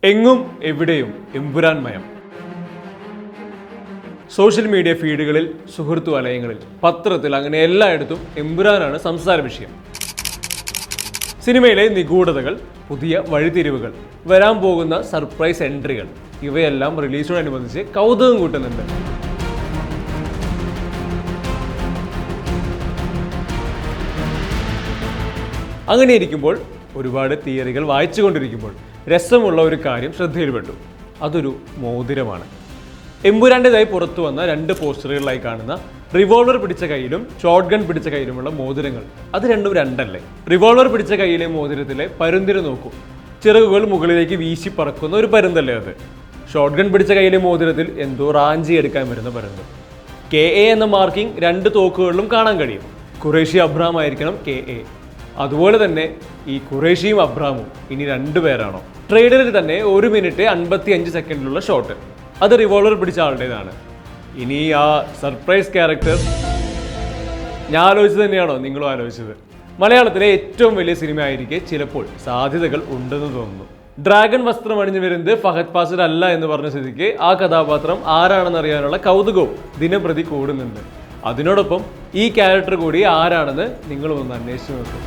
എങ്ങും എവിടെയും എമ്പുരാൻ മയം. സോഷ്യൽ മീഡിയ ഫീഡുകളിൽ, സുഹൃത്തു വലയങ്ങളിൽ, പത്രത്തിൽ, അങ്ങനെ എല്ലായിടത്തും എമ്പുരാനാണ് സംസാര വിഷയം. സിനിമയിലെ നിഗൂഢതകൾ, പുതിയ വഴിത്തിരിവുകൾ, വരാൻ പോകുന്ന സർപ്രൈസ് എൻട്രികൾ, ഇവയെല്ലാം റിലീസിനോടനുബന്ധിച്ച് കൗതുകം കൂട്ടുന്നുണ്ട്. അങ്ങനെ ഇരിക്കുമ്പോൾ, ഒരുപാട് തിയറികൾ വായിച്ചുകൊണ്ടിരിക്കുമ്പോൾ രസമുള്ള ഒരു കാര്യം ശ്രദ്ധയിൽപ്പെട്ടു. അതൊരു മോതിരമാണ്. എമ്പുരാൻ്റെതായി പുറത്തു വന്ന 2 പോസ്റ്ററുകളിലായി കാണുന്ന റിവോൾവർ പിടിച്ച കയ്യിലും ഷോട്ട് ഗൺ പിടിച്ച കയ്യിലുമുള്ള മോതിരങ്ങൾ, അത് രണ്ടും രണ്ടല്ലേ? റിവോൾവർ പിടിച്ച കയ്യിലെ മോതിരത്തിലെ പരുന്തിന് നോക്കൂ, ചിറകുകൾ മുകളിലേക്ക് വീശി പറക്കുന്ന ഒരു പരുന്തല്ലേ അത്. ഷോട്ട് ഗൺ പിടിച്ച കയ്യിലെ മോതിരത്തിൽ എന്തോ റാഞ്ചി എടുക്കാൻ വരുന്ന പരുന്ത്. KA എന്ന മാർക്കിംഗ് 2 തോക്കുകളിലും കാണാൻ കഴിയും. ഖുറേഷി അബ്രഹാം ആയിരിക്കണം KA. അതുപോലെ തന്നെ ഈ ഖുറേഷിയും അബ്രഹാമും ഇനി 2 പേരാണോ? ട്രെയിലറിൽ തന്നെ 1 മിനിറ്റ് 55 സെക്കൻഡിലുള്ള ഷോട്ട്, അത് റിവോൾവർ പിടിച്ച ആളുടേതാണ്. ഇനി ആ സർപ്രൈസ് ക്യാരക്ടർ ഞാൻ ആലോചിച്ചത് തന്നെയാണോ നിങ്ങളും ആലോചിച്ചത്? മലയാളത്തിലെ ഏറ്റവും വലിയ സിനിമ ആയിരിക്കെ ചിലപ്പോൾ സാധ്യതകൾ ഉണ്ടെന്ന് തോന്നുന്നു. ഡ്രാഗൺ വസ്ത്രം അണിഞ്ഞു വരുന്നത് ഫഹദ് ഫാസിൽ അല്ല എന്ന് പറഞ്ഞ സ്ഥിതിക്ക് ആ കഥാപാത്രം ആരാണെന്ന് അറിയാനുള്ള കൗതുകവും ദിനംപ്രതി കൂടുന്നുണ്ട്. അതിനോടൊപ്പം ഈ ക്യാരക്ടർ കൂടി ആരാണെന്ന് നിങ്ങളും ഒന്ന് അന്വേഷിച്ച് നോക്കും.